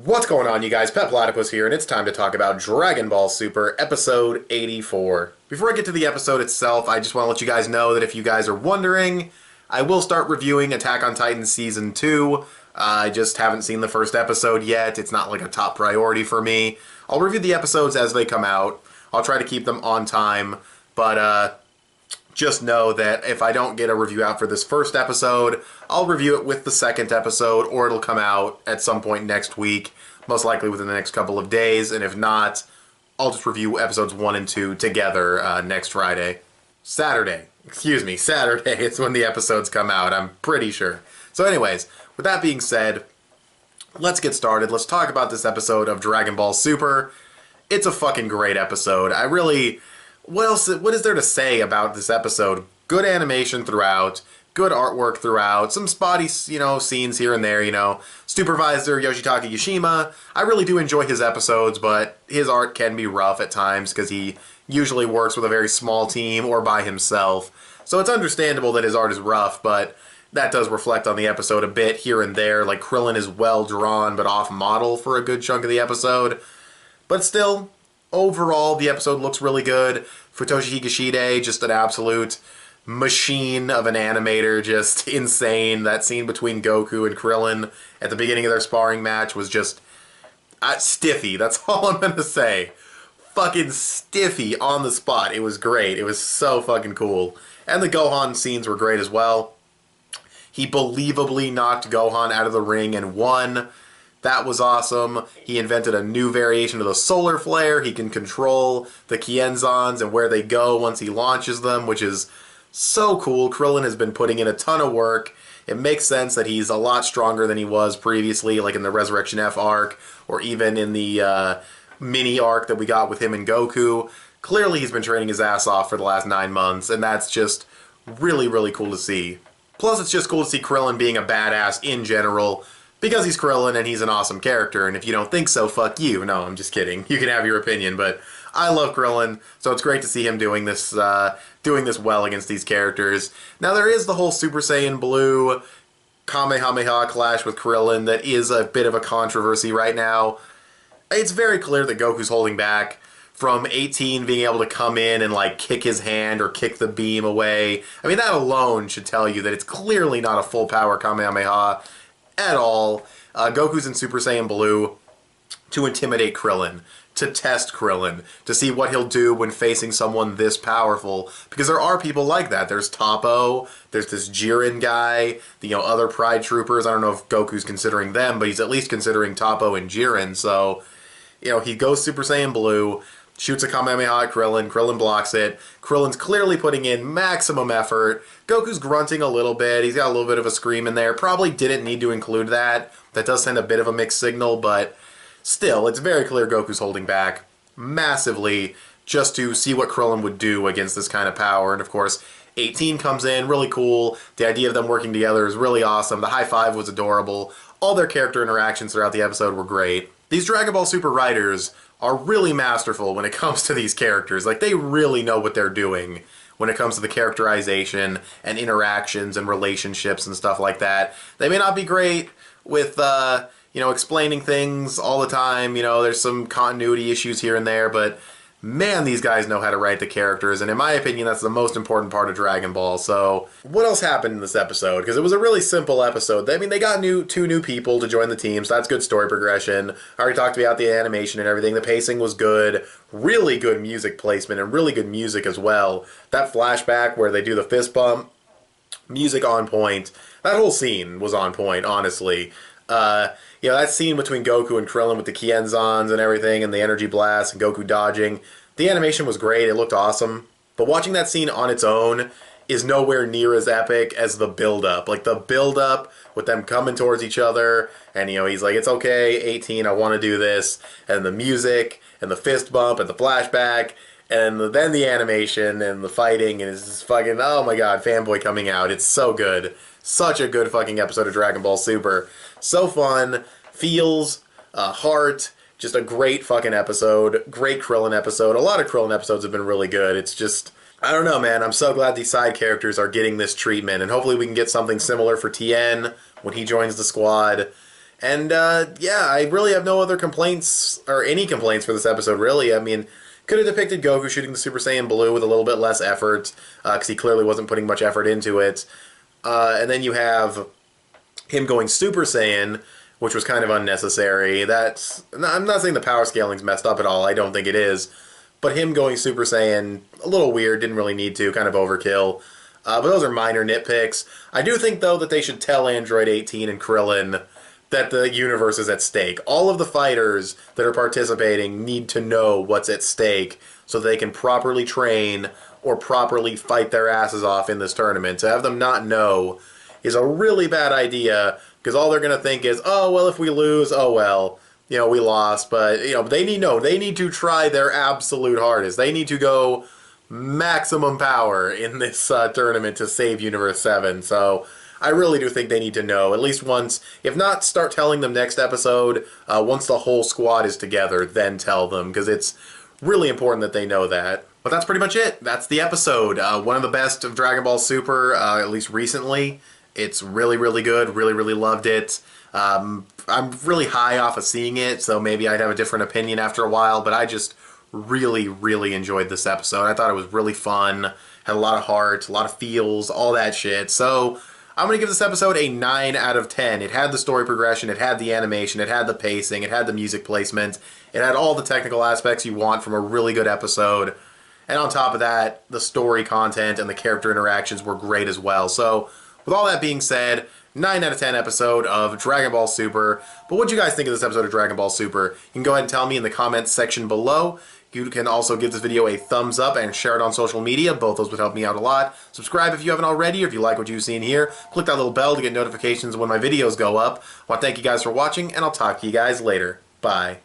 What's going on, you guys? Petplatypus here, and it's time to talk about Dragon Ball Super Episode 84. Before I get to the episode itself, I just want to let you guys know that if you guys are wondering, I will start reviewing Attack on Titan Season 2. I just haven't seen the first episode yet. It's not like a top priority for me. I'll review the episodes as they come out. I'll try to keep them on time, but just know that if I don't get a review out for this first episode, I'll review it with the second episode, or it'll come out at some point next week, most likely within the next couple of days, and if not, I'll just review episodes 1 and 2 together next Friday. Saturday is when the episodes come out, I'm pretty sure. So anyways, with that being said, let's get started. Let's talk about this episode of Dragon Ball Super. It's a fucking great episode. What is there to say about this episode? Good animation throughout, good artwork throughout, some spotty, scenes here and there, Supervisor Yoshitaka Yashima, I really do enjoy his episodes, but his art can be rough at times because he usually works with a very small team or by himself. So it's understandable that his art is rough, but that does reflect on the episode a bit here and there. Like, Krillin is well drawn but off model for a good chunk of the episode. But still, overall, the episode looks really good. Futoshi Higashide, just an absolute machine of an animator, just insane. That scene between Goku and Krillin at the beginning of their sparring match was just stiffy. That's all I'm going to say. Fucking stiffy on the spot. It was great. It was so fucking cool. And the Gohan scenes were great as well. He believably knocked Gohan out of the ring and won. That was awesome. He invented a new variation of the solar flare. He can control the Kienzans and where they go once he launches them, which is so cool. Krillin has been putting in a ton of work. It makes sense that he's a lot stronger than he was previously, like in the Resurrection F arc, or even in the mini arc that we got with him and Goku. Clearly he's been training his ass off for the last 9 months, and that's just really, really cool to see. Plus, it's just cool to see Krillin being a badass in general, because he's Krillin and he's an awesome character, and if you don't think so, fuck you. No, I'm just kidding. You can have your opinion, but I love Krillin, so it's great to see him doing this well against these characters. Now, there is the whole Super Saiyan Blue Kamehameha clash with Krillin that is a bit of a controversy right now. It's very clear that Goku's holding back from 18 being able to come in and, like, kick his hand or kick the beam away. I mean, that alone should tell you that it's clearly not a full power Kamehameha at all. Goku's in Super Saiyan Blue to intimidate Krillin, to test Krillin, to see what he'll do when facing someone this powerful, because there are people like that. There's Toppo, there's this Jiren guy, the other Pride Troopers. I don't know if Goku's considering them, but he's at least considering Toppo and Jiren, so, he goes Super Saiyan Blue, shoots a Kamehameha at Krillin, Krillin blocks it, Krillin's clearly putting in maximum effort, Goku's grunting a little bit, he's got a little bit of a scream in there, probably didn't need to include that, that does send a bit of a mixed signal, but still, it's very clear Goku's holding back massively just to see what Krillin would do against this kind of power, and of course, 18 comes in, really cool, the idea of them working together is really awesome, the high five was adorable, all their character interactions throughout the episode were great. These Dragon Ball Super writers are really masterful when it comes to these characters. Like, they really know what they're doing when it comes to the characterization and interactions and relationships and stuff like that. They may not be great with, explaining things all the time. There's some continuity issues here and there, but man, these guys know how to write the characters, and in my opinion, that's the most important part of Dragon Ball. So, what else happened in this episode? Because it was a really simple episode. I mean, they got two new people to join the team, so that's good story progression. I already talked about the animation and everything. The pacing was good. Really good music placement, and really good music as well. That flashback where they do the fist bump, music on point. That whole scene was on point, honestly. That scene between Goku and Krillin with the Kienzans and everything, and the energy blast, and Goku dodging, the animation was great, it looked awesome, but watching that scene on its own is nowhere near as epic as the build-up. Like, the build-up with them coming towards each other, and, he's like, it's okay, 18, I want to do this, and the music, and the fist bump, and the flashback, and then the animation, and the fighting, and it's just fucking, oh my god, fanboy coming out, it's so good. Such a good fucking episode of Dragon Ball Super. So fun, feels, heart, just a great fucking episode. Great Krillin episode. A lot of Krillin episodes have been really good. It's just, I don't know, man. I'm so glad these side characters are getting this treatment, and hopefully we can get something similar for Tien when he joins the squad. And yeah, I really have no other complaints, or any complaints for this episode, really. I mean, could have depicted Goku shooting the Super Saiyan Blue with a little bit less effort, because he clearly wasn't putting much effort into it. And then you have him going Super Saiyan, which was kind of unnecessary. I'm not saying the power scaling's messed up at all, I don't think it is. But him going Super Saiyan, a little weird, didn't really need to, kind of overkill. But those are minor nitpicks. I do think, though, that they should tell Android 18 and Krillin that the universe is at stake. All of the fighters that are participating need to know what's at stake so they can properly train or properly fight their asses off in this tournament. To have them not know is a really bad idea, because all they're going to think is, oh, well, if we lose, oh, well, you know, we lost. But, you know, they need to try their absolute hardest. They need to go maximum power in this tournament to save Universe 7. So I really do think they need to know, at least once. If not, start telling them next episode. Once the whole squad is together, then tell them, because it's really important that they know that. But that's pretty much it. That's the episode. One of the best of Dragon Ball Super, at least recently. It's really, really good. Really, really loved it. I'm really high off of seeing it, so maybe I'd have a different opinion after a while, but I just really, really enjoyed this episode. I thought it was really fun, had a lot of heart, a lot of feels, all that shit. So I'm going to give this episode a 9 out of 10. It had the story progression, it had the animation, it had the pacing, it had the music placement, it had all the technical aspects you want from a really good episode. And on top of that, the story content and the character interactions were great as well. So with all that being said, 9 out of 10 episode of Dragon Ball Super. But what do you guys think of this episode of Dragon Ball Super? You can go ahead and tell me in the comments section below. You can also give this video a thumbs up and share it on social media. Both those would help me out a lot. Subscribe if you haven't already, or if you like what you've seen here. Click that little bell to get notifications when my videos go up. I want to thank you guys for watching, and I'll talk to you guys later. Bye.